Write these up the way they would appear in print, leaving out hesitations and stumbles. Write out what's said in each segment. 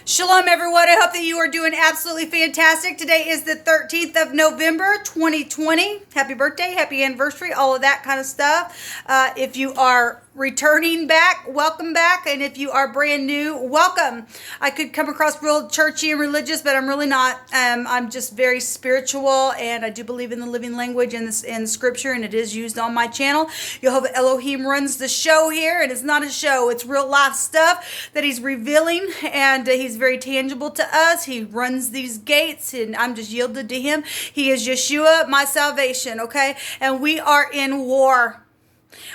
Shalom, everyone. I hope that you are doing absolutely fantastic. Today is the 13th of November, 2020. Happy birthday, happy anniversary, all of that kind of stuff. If you are returning back, welcome back. And if you are brand new, welcome. I could come across real churchy and religious, but I'm really not. I'm just very spiritual, and I do believe in the living language and in scripture, and it is used on my channel. Jehovah Elohim runs the show here, and it's not a show. It's real life stuff that he's revealing, and he's very tangible to us. He runs these gates, and I'm just yielded to him. He is Yeshua, my salvation, okay? And we are in war.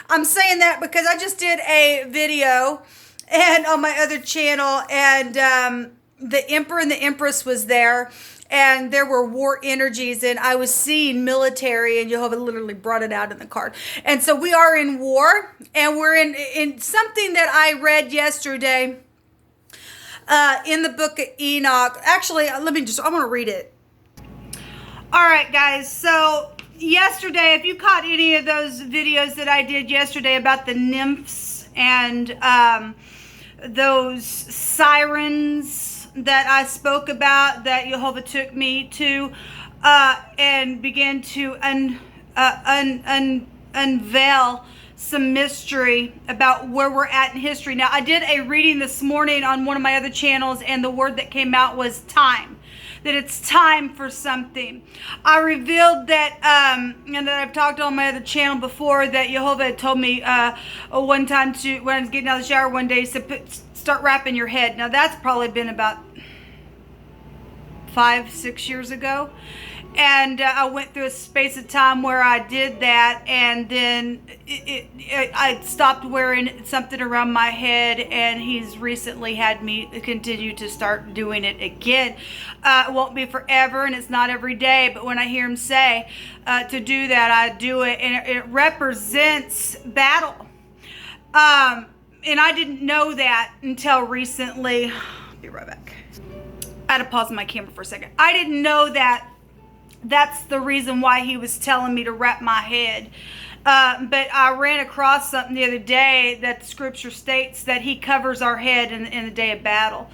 I'm saying that because I just did a video and on my other channel, and the Emperor and the Empress was there, and there were war energies, and I was seeing military, and Jehovah literally brought it out in the card. And so we are in war, and we're in something that I read yesterday in the book of Enoch. Actually, I want to read it. All right, guys, so yesterday, if you caught any of those videos that I did yesterday about the nymphs and those sirens that I spoke about, that Jehovah took me to and began to unveil some mystery about where we're at in history. Now, I did a reading this morning on one of my other channels, and the word that came out was time. That it's time for something. I revealed that, and that I've talked on my other channel before, that Jehovah had told me one time when I was getting out of the shower one day, he said, start wrapping your head. Now that's probably been about 5-6 years ago. And I went through a space of time where I did that, and then I stopped wearing something around my head, and he's recently had me continue to start doing it again. It won't be forever, and it's not every day, but when I hear him say to do that, I do it, and it represents battle. And I didn't know that until recently. I'll be right back. I had to pause my camera for a second. I didn't know that that's the reason why he was telling me to wrap my head. But I ran across something the other day that the scripture states that he covers our head in the day of battle.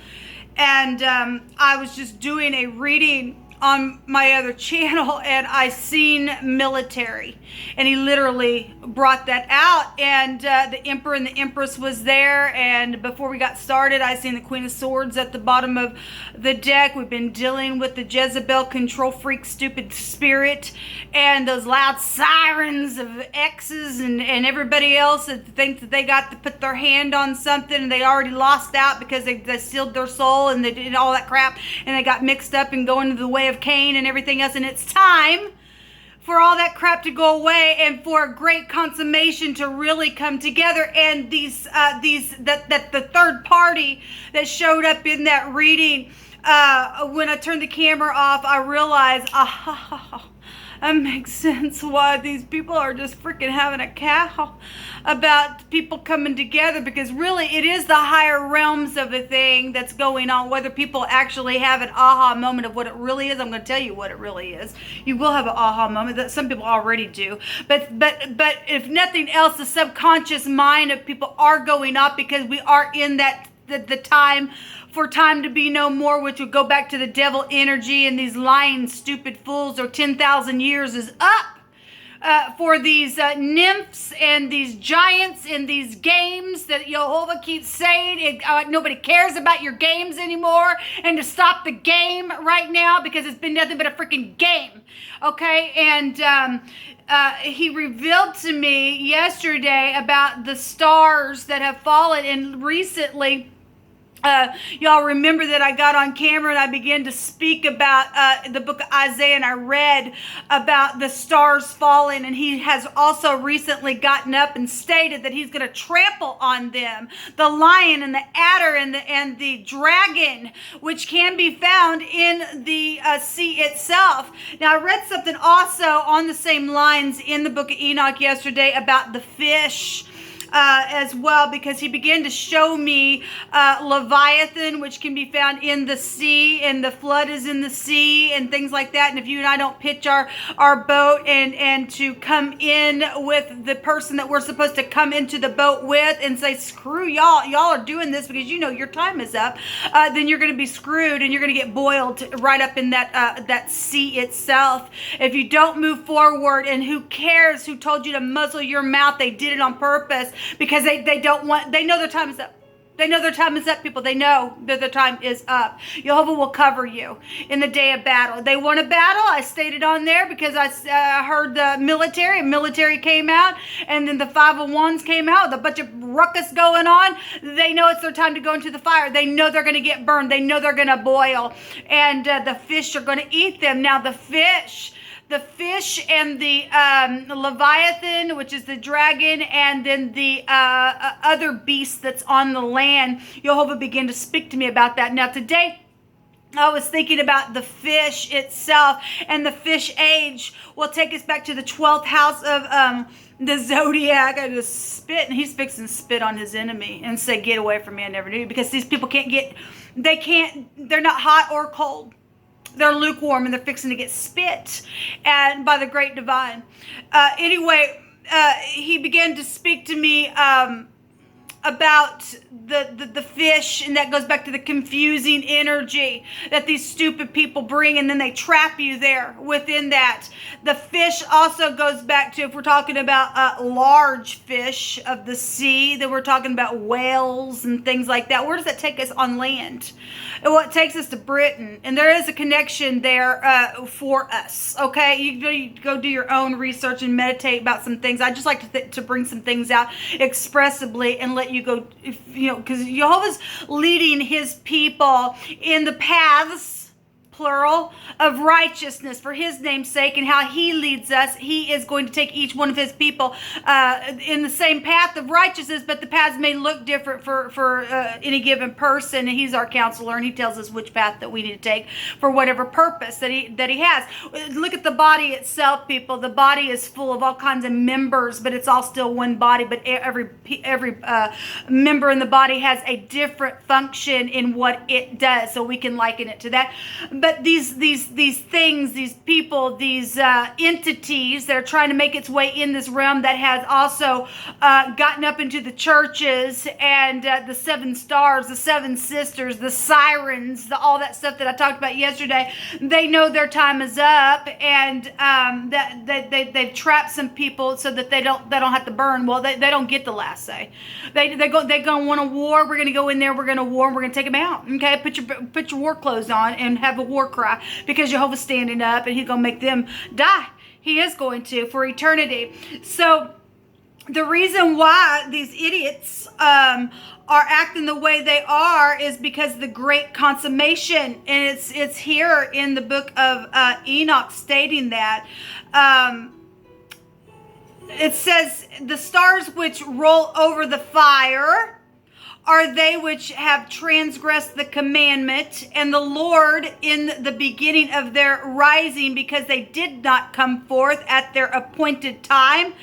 And I was just doing a reading on my other channel, and I seen military, and he literally brought that out, and the Emperor and the Empress was there, and before we got started, I seen the Queen of Swords at the bottom of the deck. We've been dealing with the Jezebel control freak stupid spirit, and those loud sirens of exes and everybody else that think that they got to put their hand on something, and they already lost out because they sealed their soul, and they did all that crap, and they got mixed up and going to the way of Cain and everything else. And it's time for all that crap to go away, and for a great consummation to really come together. And the third party that showed up in that reading, when I turned the camera off, I realized, that makes sense why these people are just freaking having a cow about people coming together, because really it is the higher realms of a thing that's going on. Whether people actually have an aha moment of what it really is, I'm going to tell you what it really is. You will have an aha moment. That some people already do, but if nothing else, the subconscious mind of people are going up, because we are in that the time for time to be no more, which would go back to the devil energy, and these lying stupid fools, or 10,000 years is up for these nymphs and these giants in these games that Jehovah keeps saying nobody cares about your games anymore, and to stop the game right now, because it's been nothing but a freaking game, okay? And he revealed to me yesterday about the stars that have fallen, and recently y'all remember that I got on camera and I began to speak about the book of Isaiah, and I read about the stars falling, and he has also recently gotten up and stated that he's going to trample on them, the lion and the adder and the dragon, which can be found in the sea itself. Now, I read something also on the same lines in the book of Enoch yesterday about the fish as well, because he began to show me Leviathan, which can be found in the sea, and the flood is in the sea and things like that. And if you and I don't pitch our boat and to come in with the person that we're supposed to come into the boat with and say, screw y'all are doing this because you know your time is up, then you're going to be screwed and you're going to get boiled right up in that sea itself. If you don't move forward, and who cares who told you to muzzle your mouth? They did it on purpose because they know their time is up. They know their time is up, people. They know that their time is up. Jehovah will cover you in the day of battle. They want a battle. I stated on there because I heard the military came out, and then the 501s came out with a bunch of ruckus going on. They know it's their time to go into the fire. They know they're going to get burned. They know they're going to boil, and the fish are going to eat them. Now the fish and the Leviathan, which is the dragon, and then the other beast that's on the land, Jehovah began to speak to me about that. Now today, I was thinking about the fish itself, and the fish age will take us back to the 12th house of the zodiac. I just spit, and he's fixing to spit on his enemy and say, get away from me, I never knew. Because these people they're not hot or cold. They're lukewarm, and they're fixing to get spit and by the great divine. Anyway, he began to speak to me about the fish, and that goes back to the confusing energy that these stupid people bring, and then they trap you there within that. The fish also goes back to, if we're talking about large fish of the sea, then we're talking about whales and things like that. Where does that take us on land? Well, it takes us to Britain, and there is a connection there for us, okay? You go do your own research and meditate about some things. I just like to bring some things out expressively and let you go, because Jehovah's leading his people in the paths, plural, of righteousness for his name's sake, and how he leads us. He is going to take each one of his people in the same path of righteousness, but the paths may look different for any given person, and he's our counselor, and he tells us which path that we need to take for whatever purpose that he has. Look at the body itself, people. The body is full of all kinds of members, but it's all still one body, but every member in the body has a different function in what it does, so we can liken it to that. But these things, these people, these entities that are trying to make its way in this realm, that has also gotten up into the churches, and the 7 stars, the 7 sisters, the sirens, all that stuff that I talked about yesterday, they know their time is up, and that they've trapped some people so that they don't have to burn. Well, they don't get the last say. They're going to want a war. We're going to go in there. We're going to war. We're going to take them out. Okay, put your war clothes on and have a war cry, because Jehovah's standing up and he's going to make them die. He is going to, for eternity. So the reason why these idiots are acting the way they are is because the great consummation, and it's here in the book of Enoch stating that. It says, the stars which roll over the fire are they which have transgressed the commandment, and the Lord in the beginning of their rising, because they did not come forth at their appointed time,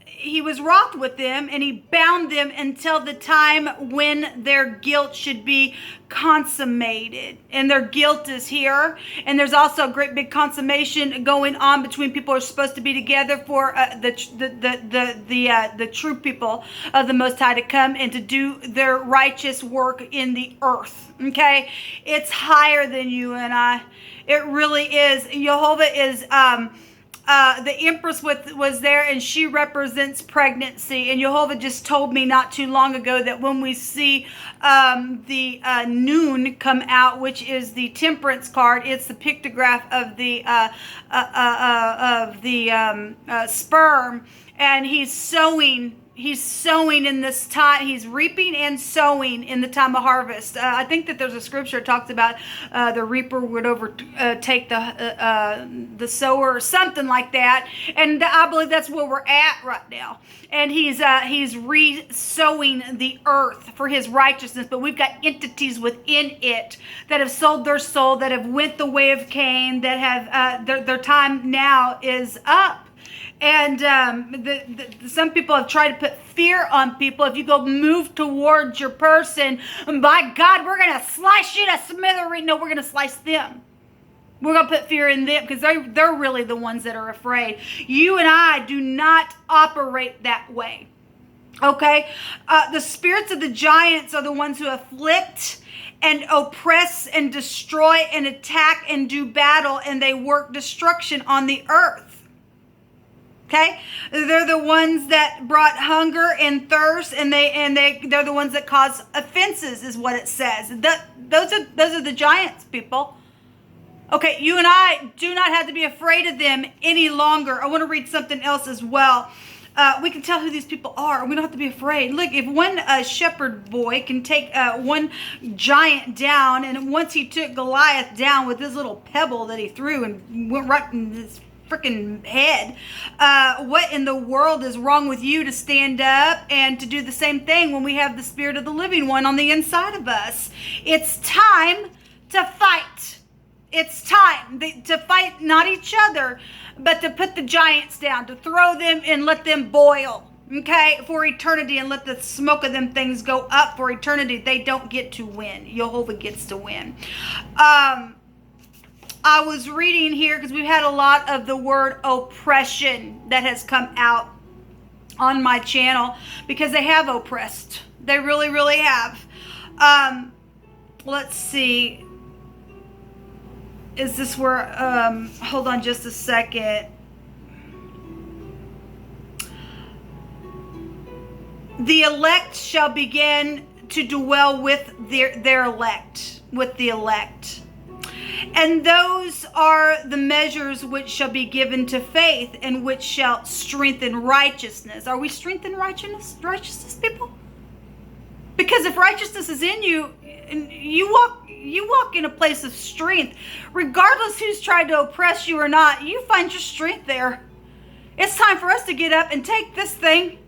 he was wroth with them, and he bound them until the time when their guilt should be consummated. And their guilt is here. And there's also a great big consummation going on between people who are supposed to be together for the true people of the Most High to come and to do their righteous work in the earth. Okay? It's higher than you and I. It really is. Jehovah is... the Empress was there, and she represents pregnancy. And Jehovah just told me not too long ago that when we see the noon come out, which is the temperance card, it's the pictograph of the sperm, and he's sowing. He's sowing in this time. He's reaping and sowing in the time of harvest. I think that there's a scripture that talks about the reaper would overtake the sower or something like that. And I believe that's where we're at right now. And he's re-sowing the earth for his righteousness. But we've got entities within it that have sold their soul, that have went the way of Cain, that have their time now is up. And some people have tried to put fear on people. If you go move towards your person, by God, we're going to slice you to smithereens. No, we're going to slice them. We're going to put fear in them because they're really the ones that are afraid. You and I do not operate that way. Okay? The spirits of the giants are the ones who afflict and oppress and destroy and attack and do battle, and they work destruction on the earth. Okay? They're the ones that brought hunger and thirst, and they're the ones that cause offenses, is what it says. Those are the giants, people. Okay, you and I do not have to be afraid of them any longer. I want to read something else as well. We can tell who these people are. We don't have to be afraid. Look, if one shepherd boy can take one giant down, and once he took Goliath down with this little pebble that he threw and went right in his freaking head, what in the world is wrong with you to stand up and to do the same thing when we have the Spirit of the Living One on the inside of us? It's time to fight. It's time to fight not each other, but to put the giants down, to throw them and let them boil, okay, for eternity, and let the smoke of them things go up for eternity. They don't get to win. Jehovah gets to win. I was reading here because we've had a lot of the word oppression that has come out on my channel because they have oppressed. They really, really have. Let's see. Is this where, hold on just a second. The elect shall begin to dwell with their elect, with the elect. And those are the measures which shall be given to faith, and which shall strengthen righteousness. Are we strengthening righteousness, people? Because if righteousness is in you, and you walk in a place of strength, regardless who's tried to oppress you or not, you find your strength there. It's time for us to get up and take this thing.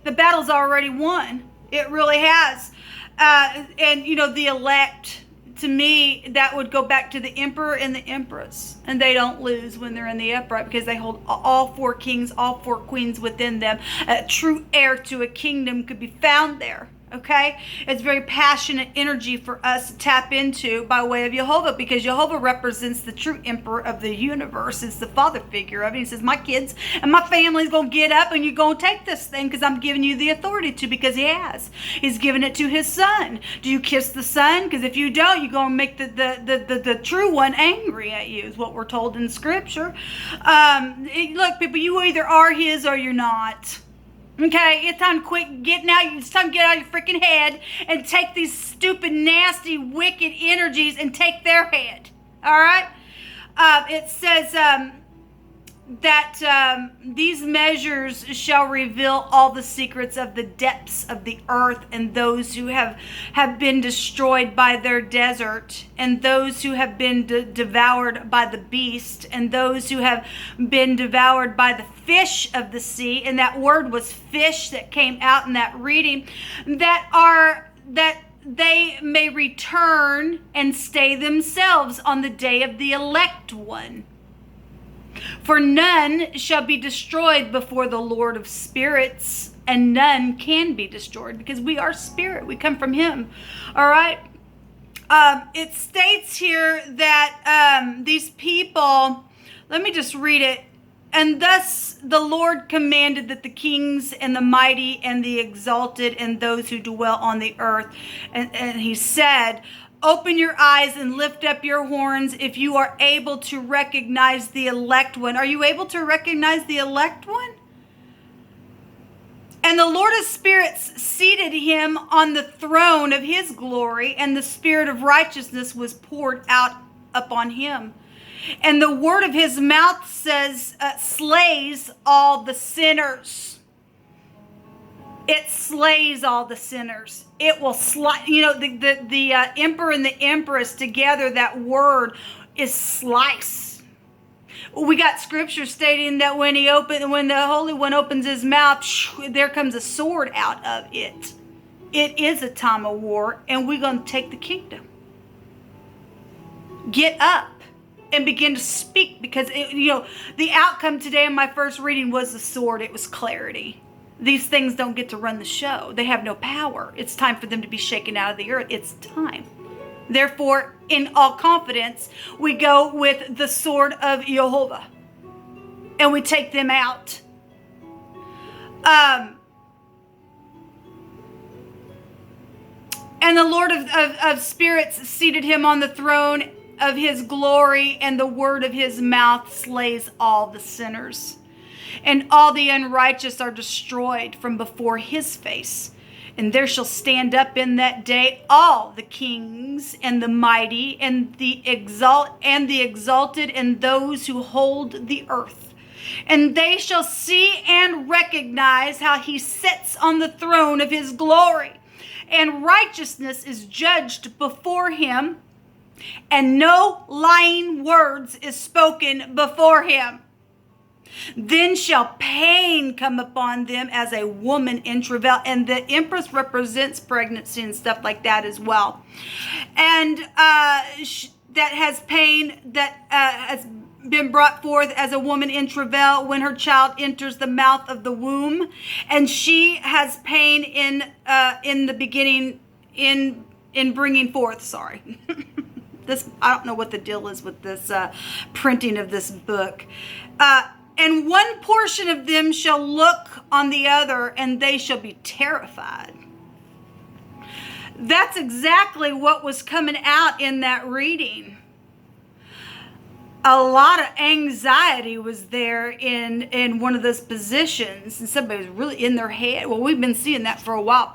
The battle's already won. It really has. And you know, the elect, to me, that would go back to the emperor and the empress. And they don't lose when they're in the upright because they hold all four kings, all four queens within them. A true heir to a kingdom could be found there. Okay? It's very passionate energy for us to tap into by way of Jehovah, because Jehovah represents the true emperor of the universe. It's the father figure of it. He says, my kids and my family's going to get up and you're going to take this thing because I'm giving you the authority to, because he has. He's given it to his son. Do you kiss the son? Because if you don't, you're going to make the true one angry at you, is what we're told in scripture. Look, people, you either are his or you're not. Okay, it's time to quit getting out. It's time to get out of your freaking head and take these stupid, nasty, wicked energies and take their head. All right? It says that these measures shall reveal all the secrets of the depths of the earth, and those who have been destroyed by their desert, and those who have been devoured by the beast, and those who have been devoured by the fish of the sea. And that word was fish that came out in that reading, that they may return and stay themselves on the day of the elect one. For none shall be destroyed before the Lord of spirits, and none can be destroyed, because we are spirit. We come from him. All right. It states here that these people, let me just read it. And thus the Lord commanded that the kings and the mighty and the exalted and those who dwell on the earth. And he said, open your eyes and lift up your horns if you are able to recognize the elect one. Are you able to recognize the elect one? And the Lord of spirits seated him on the throne of his glory, and the spirit of righteousness was poured out upon him. And the word of his mouth says, slays all the sinners. It slays all the sinners. It will slay, the emperor and the empress together, that word is slice. We got scripture stating that when the Holy One opens his mouth, there comes a sword out of it. It is a time of war, and we're going to take the kingdom. Get up. and begin to speak, because the outcome today in my first reading was the sword. It was clarity. These things don't get to run the show. They have no power. It's time for them to be shaken out of the earth. It's time. Therefore, in all confidence, we go with the sword of Jehovah and we take them out. And the Lord of spirits seated him on the throne of his glory, and the word of his mouth slays all the sinners. And all the unrighteous are destroyed from before his face. And there shall stand up in that day all the kings and the mighty and the exalted and those who hold the earth. And they shall see and recognize how he sits on the throne of his glory. And righteousness is judged before him, and no lying words is spoken before him. Then shall pain come upon them as a woman in travail. And the Empress represents pregnancy and stuff like that as well. And that has pain that has been brought forth as a woman in travail when her child enters the mouth of the womb. And she has pain in the beginning in bringing forth. Sorry. I don't know what the deal is with this printing of this book. And one portion of them shall look on the other, and they shall be terrified. That's exactly what was coming out in that reading. A lot of anxiety was there in one of those positions, and somebody was really in their head. Well, we've been seeing that for a while.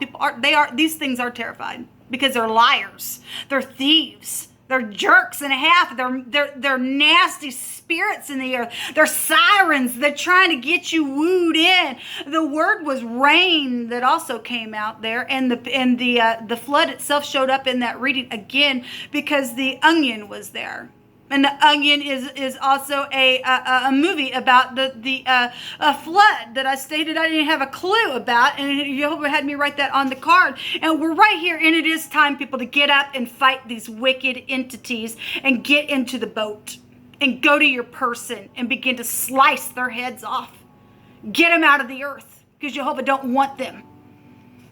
These things are terrified because they're liars, they're thieves, they're jerks and a half, they're nasty spirits in the earth. They're sirens. They're trying to get you wooed in. The word was rain that also came out there, and the flood itself showed up in that reading again because the onion was there. And the onion is also a movie about the flood that I stated I didn't have a clue about, and Jehovah had me write that on the card. And we're right here, and it is time, people, to get up and fight these wicked entities and get into the boat and go to your person and begin to slice their heads off. Get them out of the earth, because Jehovah don't want them.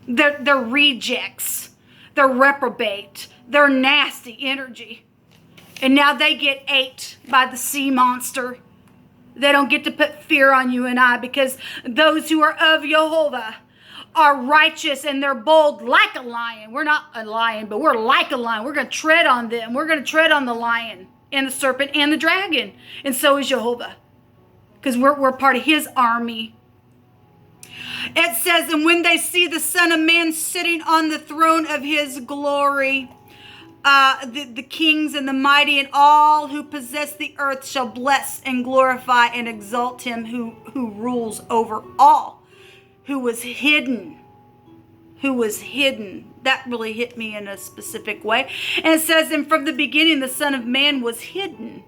They're rejects. They're reprobate. They're nasty energy. And now they get ate by the sea monster. They don't get to put fear on you and I, because those who are of Jehovah are righteous and they're bold like a lion. We're not a lion, but we're like a lion. We're going to tread on them. We're going to tread on the lion and the serpent and the dragon. And so is Jehovah, because we're part of his army. It says, and when they see the Son of Man sitting on the throne of his glory, the kings and the mighty and all who possess the earth shall bless and glorify and exalt him who rules over all, who was hidden. That really hit me in a specific way. And it says, and from the beginning the Son of Man was hidden,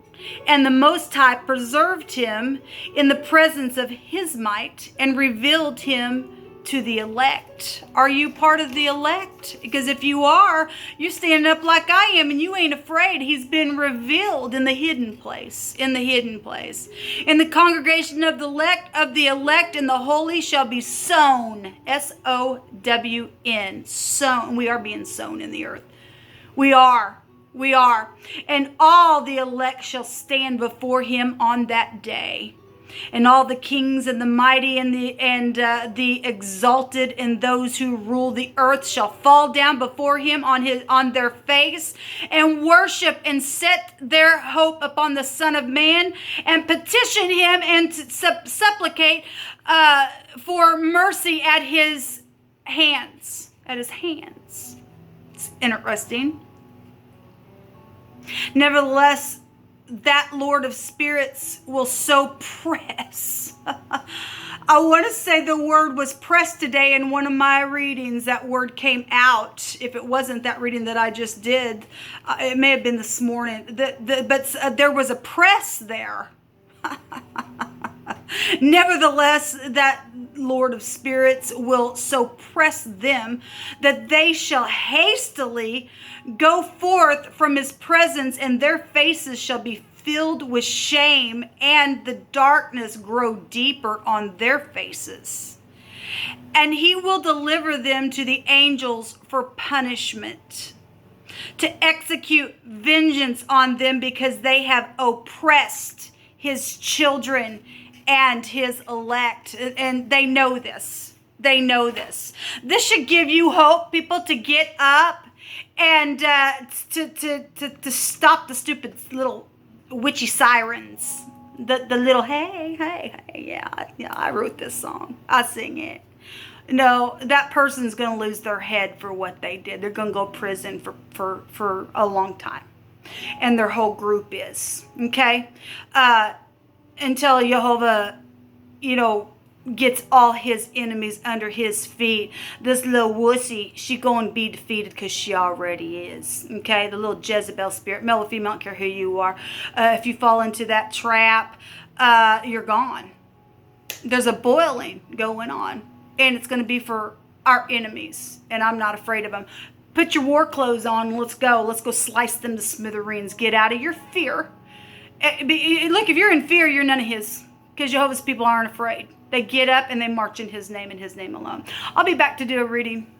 and the Most High preserved him in the presence of his might and revealed him to the elect. Are you part of the elect? Because if you are, you stand up like I am and you ain't afraid. He's been revealed in the hidden place. In the congregation of the elect and the holy shall be sown. S-O-W-N. Sown. We are being sown in the earth. We are. And all the elect shall stand before him on that day. And all the kings and the mighty and the exalted and those who rule the earth shall fall down before him on their face and worship and set their hope upon the Son of Man and petition him and supplicate for mercy at his hands. It's interesting. Nevertheless, that Lord of spirits will so press. I want to say the word was pressed today in one of my readings. That word came out. If it wasn't that reading that I just did, it may have been this morning. But there was a press there. Nevertheless, that Lord of spirits will so press them that they shall hastily go forth from his presence, and their faces shall be filled with shame, and the darkness grow deeper on their faces. And he will deliver them to the angels for punishment, to execute vengeance on them, because they have oppressed his children and his elect. And they know this. They know this. This should give you hope, people, to get up and to stop the stupid little witchy sirens. The little, hey, yeah, I wrote this song. I sing it. No, that person's going to lose their head for what they did. They're going to go to prison for a long time. And their whole group is. Okay? Until Jehovah, gets all his enemies under his feet. This little wussy, she going to be defeated because she already is. Okay? The little Jezebel spirit, male or female, I don't care who you are. If you fall into that trap, you're gone. There's a boiling going on. And it's going to be for our enemies. And I'm not afraid of them. Put your war clothes on. Let's go. Let's go slice them to smithereens. Get out of your fear. Look, if you're in fear, you're none of his. Because Jehovah's people aren't afraid. They get up and they march in his name and his name alone. I'll be back to do a reading